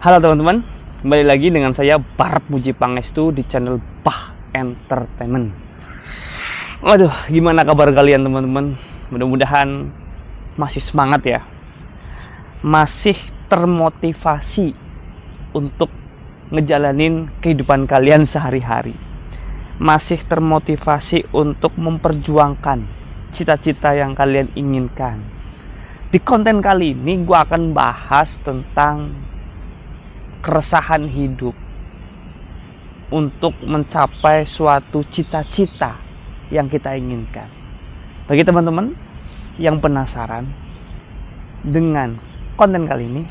Halo teman-teman, kembali lagi dengan saya Barat Muji Pangestu di channel Bah Entertainment. Waduh, gimana kabar kalian teman-teman? Mudah-mudahan masih semangat ya, masih termotivasi untuk ngejalanin kehidupan kalian sehari-hari, masih termotivasi untuk memperjuangkan cita-cita yang kalian inginkan. Di konten kali ini gue akan bahas tentang keresahan hidup untuk mencapai suatu cita-cita yang kita inginkan. Bagi teman-teman yang penasaran dengan konten kali ini,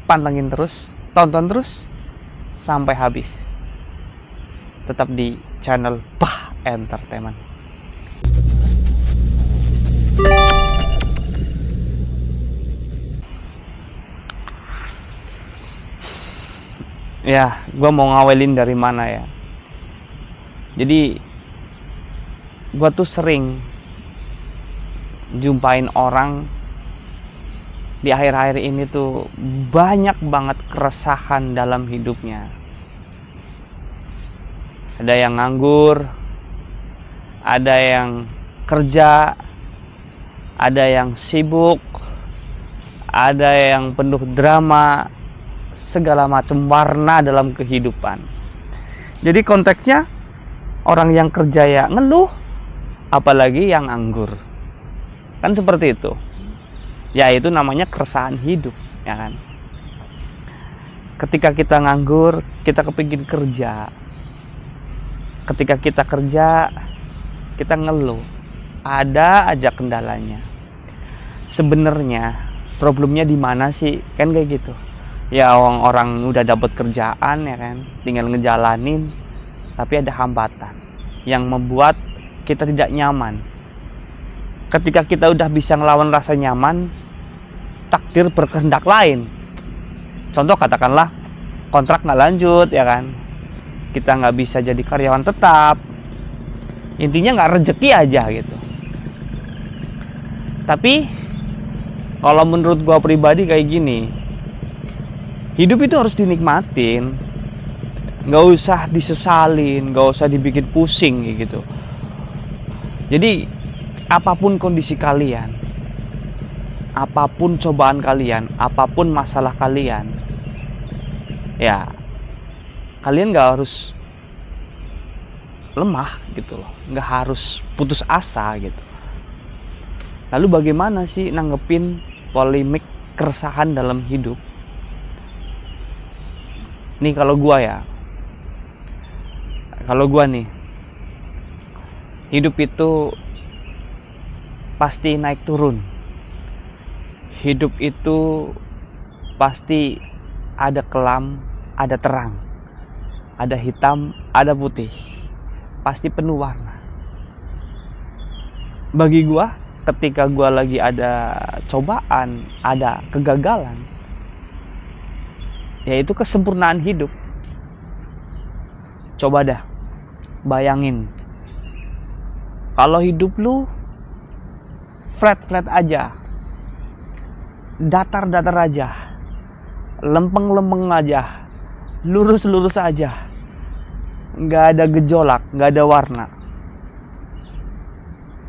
pantengin terus, tonton terus sampai habis. Tetap di channel Bah Entertainment. Ya, gue mau ngawelin dari mana ya. Jadi, gue tuh sering jumpain orang di akhir-akhir ini tuh banyak banget keresahan dalam hidupnya. Ada yang nganggur, ada yang kerja, ada yang sibuk, ada yang penuh drama, segala macam warna dalam kehidupan. Jadi konteksnya orang yang kerja ya ngeluh, apalagi yang anggur. Kan seperti itu. Ya itu namanya keresahan hidup, ya kan. Ketika kita nganggur, kita kepingin kerja. Ketika kita kerja, kita ngeluh. Ada aja kendalanya. Sebenarnya problemnya di mana sih? Kan kayak gitu. Ya orang udah dapat kerjaan ya kan, tinggal ngejalanin, tapi ada hambatan yang membuat kita tidak nyaman. Ketika kita udah bisa ngelawan rasa nyaman, takdir berkehendak lain. Contoh katakanlah kontrak nggak lanjut ya kan, kita nggak bisa jadi karyawan tetap, intinya nggak rezeki aja gitu. Tapi kalau menurut gua pribadi kayak gini, hidup itu harus dinikmatin, nggak usah disesalin, nggak usah dibikin pusing gitu. Jadi apapun kondisi kalian, apapun cobaan kalian, apapun masalah kalian, ya kalian nggak harus lemah gitu loh, nggak harus putus asa gitu. Lalu bagaimana sih nanggepin polemik keresahan dalam hidup? Nih kalau gua nih, hidup itu pasti naik turun. Hidup itu pasti ada kelam, ada terang, ada hitam, ada putih, pasti penuh warna. Bagi gua, ketika gua lagi ada cobaan, ada kegagalan, yaitu kesempurnaan hidup. Coba dah bayangin, kalau hidup lu flat aja, datar aja, lempeng aja, lurus aja, nggak ada gejolak, nggak ada warna,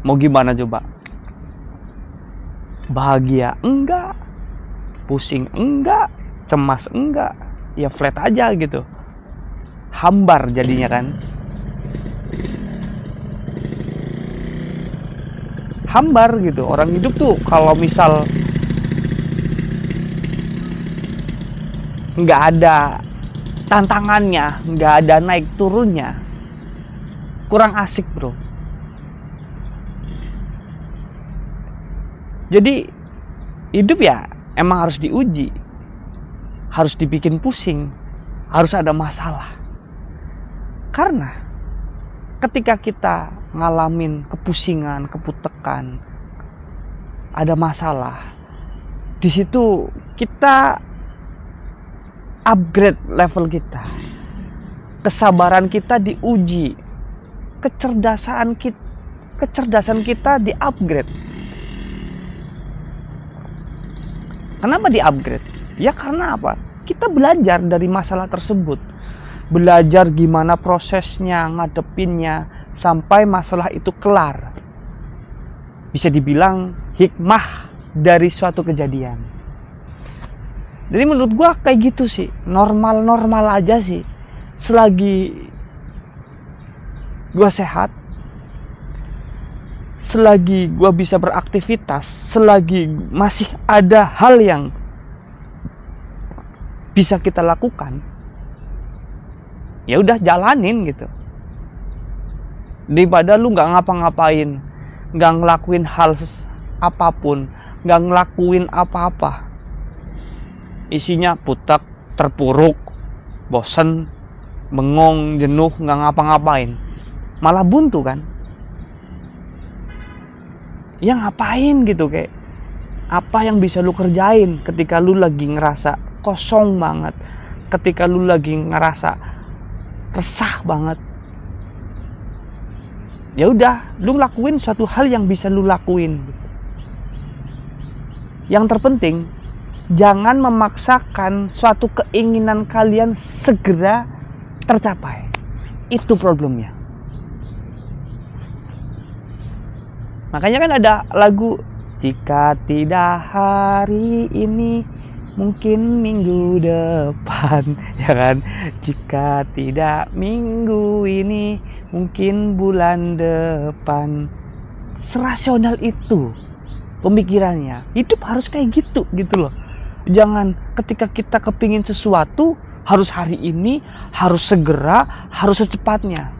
mau gimana coba? Bahagia enggak, pusing enggak, cemas enggak, ya flat aja gitu, hambar jadinya kan. Hambar gitu. Orang hidup tuh kalau misal nggak ada tantangannya, nggak ada naik turunnya, kurang asik bro. Jadi hidup ya emang harus diuji, harus dibikin pusing, harus ada masalah. Karena ketika kita ngalamin kepusingan, keputekan, ada masalah, di situ kita upgrade level kita, kesabaran kita diuji, kecerdasan kita di-upgrade. Kenapa di-upgrade? Ya karena apa? kita belajar dari masalah tersebut. Belajar gimana prosesnya, ngadepinnya, sampai masalah itu kelar. Bisa dibilang hikmah dari suatu kejadian. Jadi menurut gue kayak gitu sih. Normal-normal aja sih. Selagi gue sehat, selagi gue bisa beraktivitas, selagi masih ada hal yang bisa kita lakukan, ya udah jalanin gitu. Daripada lu nggak ngapa-ngapain, nggak ngelakuin hal apapun, nggak ngelakuin apa-apa, isinya putek, terpuruk, bosen, bengong, jenuh, nggak ngapa-ngapain, malah buntu kan. Ya ngapain gitu, kayak apa yang bisa lu kerjain ketika lu lagi ngerasa kosong banget, ketika lu lagi ngerasa resah banget. Ya udah, lu lakuin suatu hal yang bisa lu lakuin. Yang terpenting, jangan memaksakan suatu keinginan kalian segera tercapai. Itu problemnya. Makanya kan ada lagu, jika tidak hari ini mungkin minggu depan, ya kan? Jika tidak minggu ini mungkin bulan depan. Serasional itu pemikirannya. Hidup harus kayak gitu loh. Jangan ketika kita kepingin sesuatu harus hari ini, harus segera, harus secepatnya.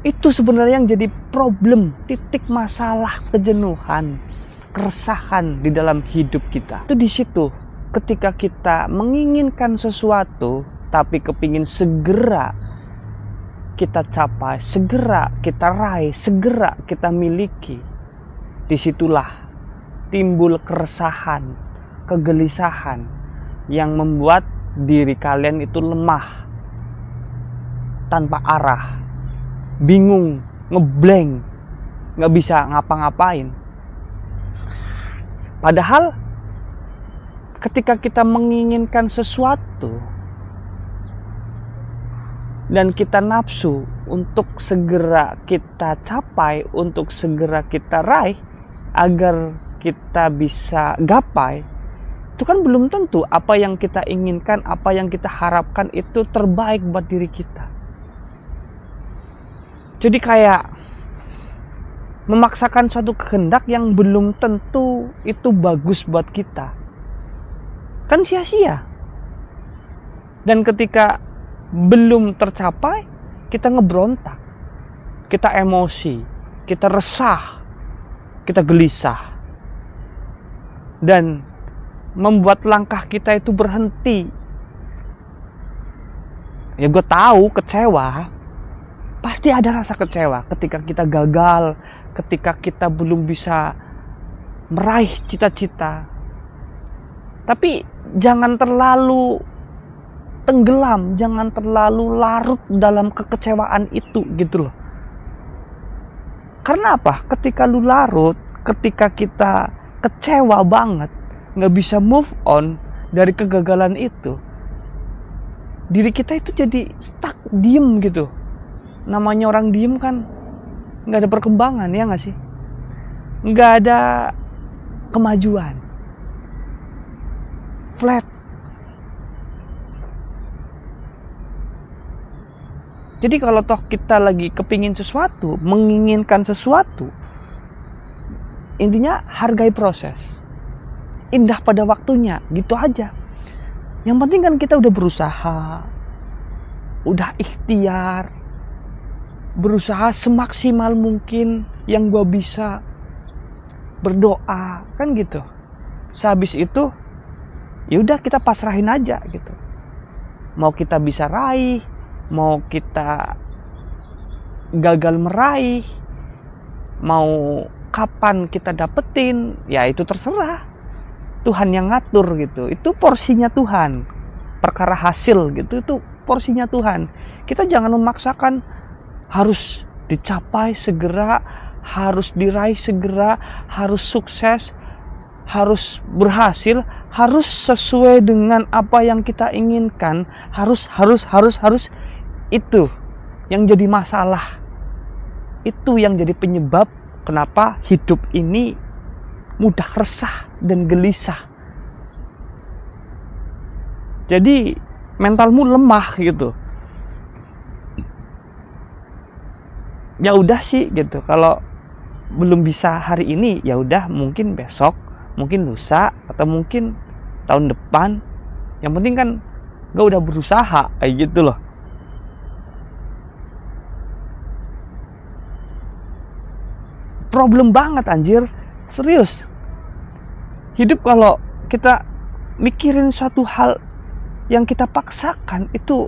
Itu sebenarnya yang jadi problem, titik masalah kejenuhan, keresahan di dalam hidup kita. Itu di situ, ketika kita menginginkan sesuatu, tapi kepingin segera kita capai, segera kita raih, segera kita miliki. Disitulah timbul keresahan, kegelisahan yang membuat diri kalian itu lemah, tanpa arah, bingung, ngeblank, gak bisa ngapa-ngapain. Padahal ketika kita menginginkan sesuatu dan kita nafsu untuk segera kita capai, untuk segera kita raih, agar kita bisa gapai, itu kan belum tentu apa yang kita inginkan, apa yang kita harapkan itu terbaik buat diri kita. Jadi kayak memaksakan suatu kehendak yang belum tentu itu bagus buat kita, kan sia-sia. Dan ketika belum tercapai, kita ngebrontak, kita emosi, kita resah, kita gelisah, dan membuat langkah kita itu berhenti. Ya gue tahu kecewa, pasti ada rasa kecewa ketika kita gagal, ketika kita belum bisa meraih cita-cita. Tapi jangan terlalu tenggelam, jangan terlalu larut dalam kekecewaan itu gitu loh. Karena apa? Ketika lu larut, ketika kita kecewa banget, gak bisa move on dari kegagalan itu, diri kita itu jadi stuck, diem gitu. Namanya orang diem kan gak ada perkembangan, ya gak sih? Gak ada kemajuan, flat. Jadi kalau toh kita lagi kepingin sesuatu, menginginkan sesuatu, intinya hargai proses, indah pada waktunya, gitu aja. Yang penting kan kita udah berusaha, udah ikhtiar, berusaha semaksimal mungkin yang gue bisa, berdoa, kan gitu. Sehabis itu, ya udah kita pasrahin aja gitu. Mau kita bisa raih, mau kita gagal meraih, mau kapan kita dapetin, ya itu terserah. Tuhan yang ngatur gitu. Itu porsinya Tuhan. Perkara hasil gitu, itu porsinya Tuhan. Kita jangan memaksakan harus dicapai segera, harus diraih segera, harus sukses. harus berhasil, harus sesuai dengan apa yang kita inginkan, harus itu yang jadi masalah. Itu yang jadi penyebab kenapa hidup ini mudah resah dan gelisah. Jadi mentalmu lemah gitu. Ya udah sih gitu. Kalau belum bisa hari ini, ya udah mungkin besok, mungkin lusa, atau mungkin tahun depan. Yang penting kan gak udah berusaha kayak gitu loh. Problem banget anjir, serius. Hidup kalau kita mikirin suatu hal yang kita paksakan, itu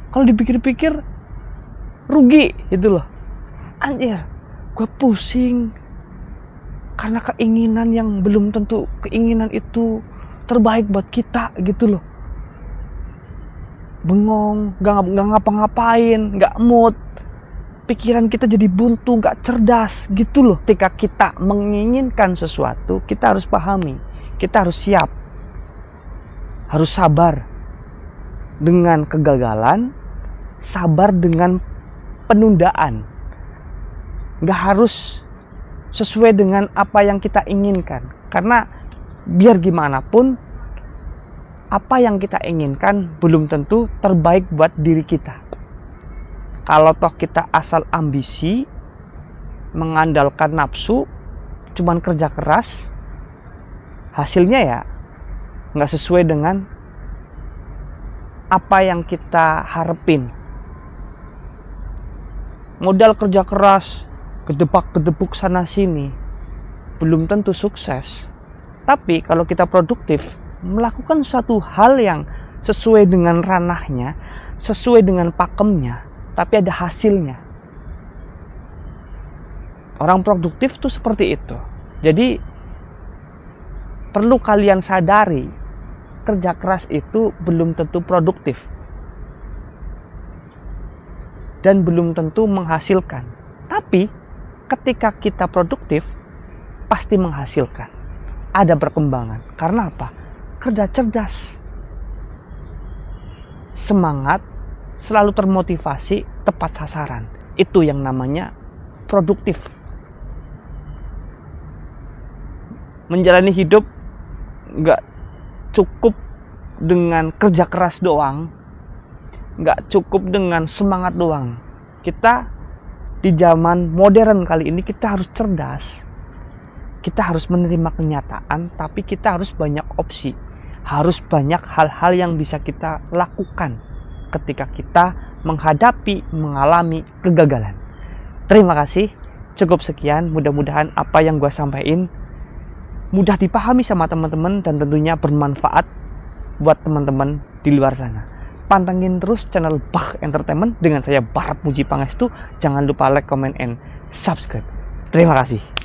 kalau dipikir-pikir rugi gitu loh. Anjir, gue pusing karena keinginan yang belum tentu keinginan itu terbaik buat kita gitu loh. Bengong, gak ngapa-ngapain, gak mood. Pikiran kita jadi buntu, gak cerdas gitu loh. Ketika kita menginginkan sesuatu, kita harus pahami, kita harus siap, harus sabar dengan kegagalan, sabar dengan penundaan. Gak harus sesuai dengan apa yang kita inginkan. Karena biar gimana pun, apa yang kita inginkan belum tentu terbaik buat diri kita. Kalau toh kita asal ambisi, mengandalkan nafsu, cuman kerja keras, hasilnya ya gak sesuai dengan apa yang kita harapin. Modal kerja keras, gedebak-gedebuk sana sini, belum tentu sukses. Tapi kalau kita produktif, melakukan suatu hal yang sesuai dengan ranahnya, sesuai dengan pakemnya, tapi ada hasilnya. Orang produktif tuh seperti itu. Jadi perlu kalian sadari, kerja keras itu belum tentu produktif dan belum tentu menghasilkan. Tapi ketika kita produktif, pasti menghasilkan. Ada perkembangan. Karena apa? Kerja cerdas, semangat, selalu termotivasi, tepat sasaran. Itu yang namanya produktif. Menjalani hidup gak cukup dengan kerja keras doang, gak cukup dengan semangat doang. Kita di zaman modern kali ini, kita harus cerdas. Kita harus menerima kenyataan, tapi kita harus banyak opsi. Harus banyak hal-hal yang bisa kita lakukan ketika kita menghadapi, mengalami kegagalan. Terima kasih. Cukup sekian. Mudah-mudahan apa yang gue sampaikan mudah dipahami sama teman-teman dan tentunya bermanfaat buat teman-teman di luar sana. Pantengin terus channel Bach Entertainment dengan saya Barat Muji Pangestu. Jangan lupa like, comment, and subscribe. Terima kasih.